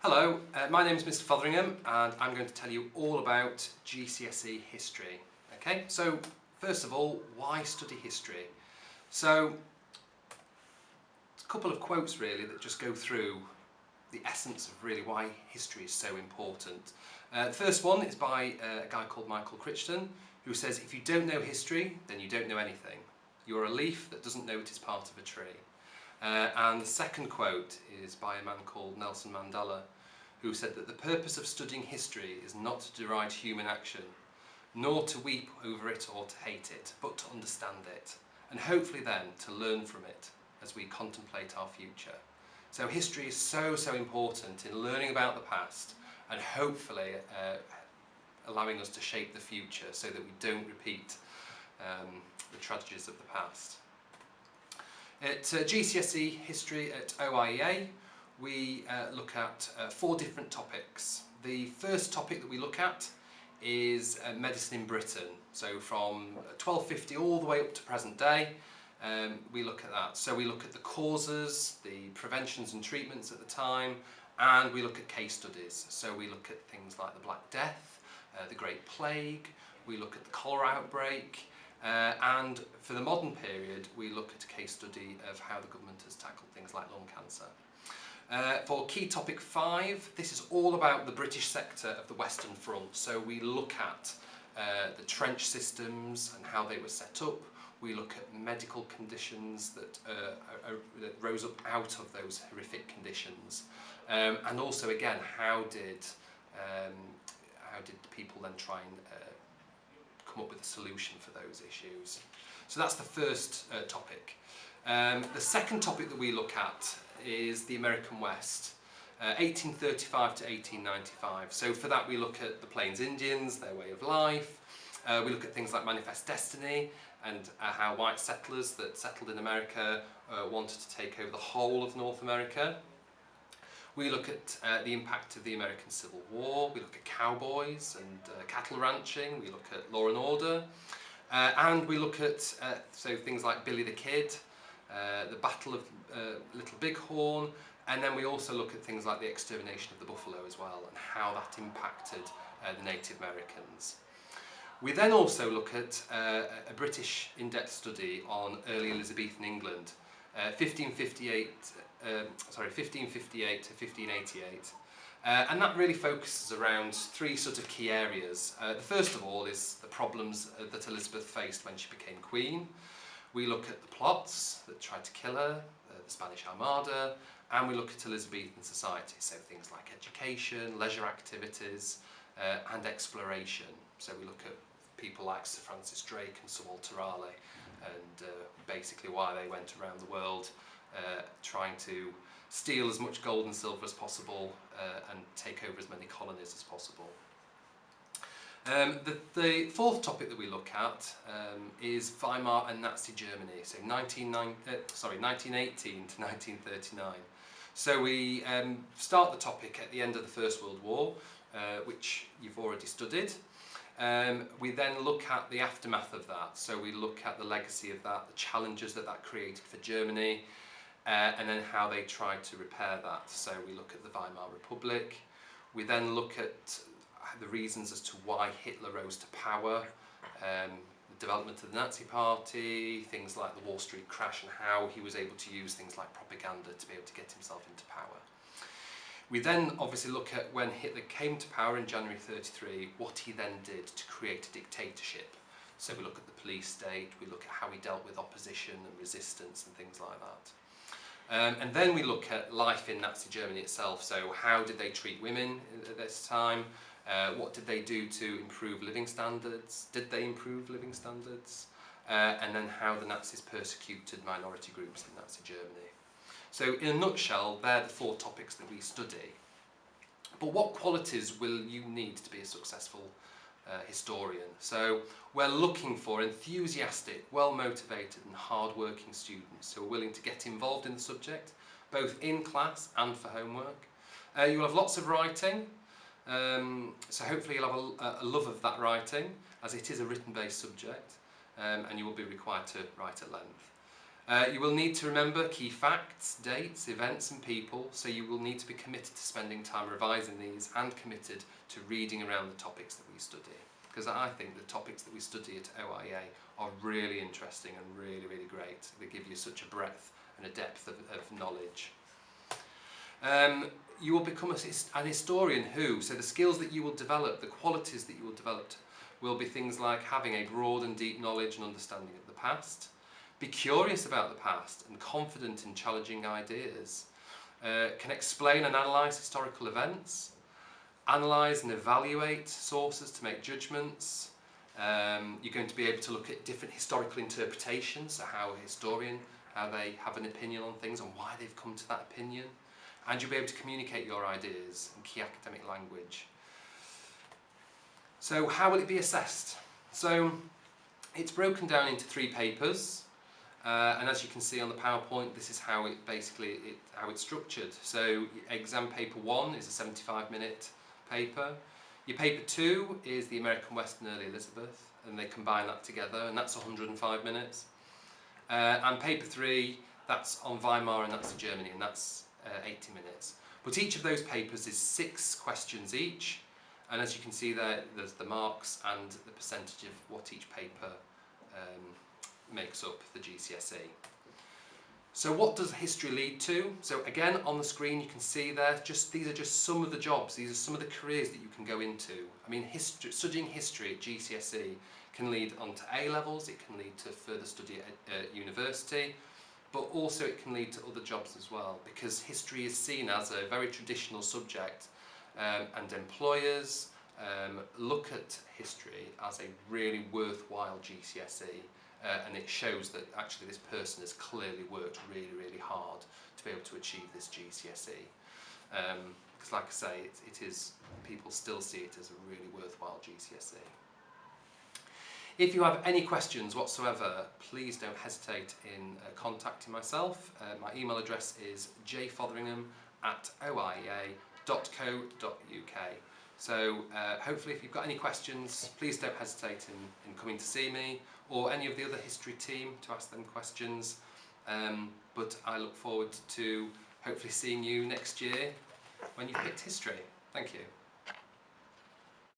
Hello, my name is Mr. Fotheringham and I'm going to tell you all about GCSE history. Okay, so first of all, why study history? So, it's a couple of quotes really that just go through the essence of really why history is so important. The first one is by a guy called Michael Crichton, who says, if you don't know history, then you don't know anything. You're a leaf that doesn't know it is part of a tree. And the second quote is by a man called Nelson Mandela, who said that the purpose of studying history is not to deride human action, nor to weep over it or to hate it, but to understand it, and hopefully then to learn from it as we contemplate our future. So history is so important in learning about the past and hopefully allowing us to shape the future so that we don't repeat the tragedies of the past. At GCSE History at OIEA, we look at 4 different topics. The first topic that we look at is medicine in Britain. So from 1250 all the way up to present day, we look at that. So we look at the causes, the preventions and treatments at the time, and we look at case studies. So we look at things like the Black Death, the Great Plague, we look at the cholera outbreak, and for the modern period we look at a case study of how the government has tackled things like lung cancer. For key topic 5, this is all about the British sector of the Western Front. So we look at the trench systems and how they were set up. We look at medical conditions that rose up out of those horrific conditions, and also again how did people then try and come up with a solution for those issues. So that's the first topic. The second topic that we look at is the American West, 1835 to 1895. So for that we look at the Plains Indians, their way of life. We look at things like Manifest Destiny and how white settlers that settled in America wanted to take over the whole of North America. We look at the impact of the American Civil War. We look at cowboys and cattle ranching. We look at law and order. And we look at so things like Billy the Kid, the Battle of Little Bighorn, and then we also look at things like the extermination of the buffalo as well and how that impacted the Native Americans. We then also look at a British in-depth study on early Elizabethan England, 1558 to 1588. And that really focuses around 3 sort of key areas. The first of all is the problems that Elizabeth faced when she became Queen. We look at the plots that tried to kill her, the Spanish Armada, and we look at Elizabethan society, so things like education, leisure activities, and exploration. So we look at people like Sir Francis Drake and Sir Walter Raleigh, and basically why they went around the world trying to steal as much gold and silver as possible and take over as many colonies as possible. The fourth topic that we look at is Weimar and Nazi Germany, so 1918 to 1939. So we start the topic at the end of the First World War, which you've already studied. We then look at the aftermath of that, so we look at the legacy of that, the challenges that that created for Germany, and then how they tried to repair that. So we look at the Weimar Republic. We then look at the reasons as to why Hitler rose to power, the development of the Nazi Party, things like the Wall Street crash and how he was able to use things like propaganda to be able to get himself into power. We then obviously look at when Hitler came to power in January 1933, what he then did to create a dictatorship. So we look at the police state, we look at how he dealt with opposition and resistance and things like that. And then we look at life in Nazi Germany itself, so how did they treat women at this time? What did they do to improve living standards? Did they improve living standards? And then how the Nazis persecuted minority groups in Nazi Germany. So in a nutshell, they're the 4 topics that we study. But what qualities will you need to be a successful historian? So we're looking for enthusiastic, well-motivated and hard-working students who are willing to get involved in the subject, both in class and for homework. You will have lots of writing. So hopefully you'll have a love of that writing, as it is a written-based subject, and you will be required to write at length. You will need to remember key facts, dates, events and people, so you will need to be committed to spending time revising these and committed to reading around the topics that we study. Because I think the topics that we study at OIA are really interesting and really, really great. They give you such a breadth and a depth of knowledge. You will become an historian who, so the skills that you will develop, the qualities that you will develop, will be things like having a broad and deep knowledge and understanding of the past, be curious about the past and confident in challenging ideas, can explain and analyse historical events, analyse and evaluate sources to make judgments. You're going to be able to look at different historical interpretations, so how a historian, how they have an opinion on things and why they've come to that opinion. And you'll be able to communicate your ideas in key academic language. So how will it be assessed? So it's broken down into 3 papers, and as you can see on the PowerPoint, this is how it's structured. So exam paper 1 is a 75-minute paper. Your paper 2 is the American West and Early Elizabeth, and they combine that together, and that's 105 minutes. And paper 3, that's on Weimar, and that's Germany, and that's 80 minutes. But each of those papers is 6 questions each, and as you can see there, there's the marks and the percentage of what each paper makes up the GCSE. So what does history lead to? So again, on the screen you can see there, these are just some of the jobs, these are some of the careers that you can go into. I mean, studying history at GCSE can lead on to A-levels, it can lead to further study at university, but also it can lead to other jobs as well, because history is seen as a very traditional subject, and employers look at history as a really worthwhile GCSE, and it shows that actually this person has clearly worked really, really hard to be able to achieve this GCSE. Because like I say, people still see it as a really worthwhile GCSE. If you have any questions whatsoever, please don't hesitate in contacting myself. My email address is jfotheringham@oiea.co.uk. So hopefully if you've got any questions, please don't hesitate in coming to see me or any of the other history team to ask them questions. But I look forward to hopefully seeing you next year when you've picked history. Thank you.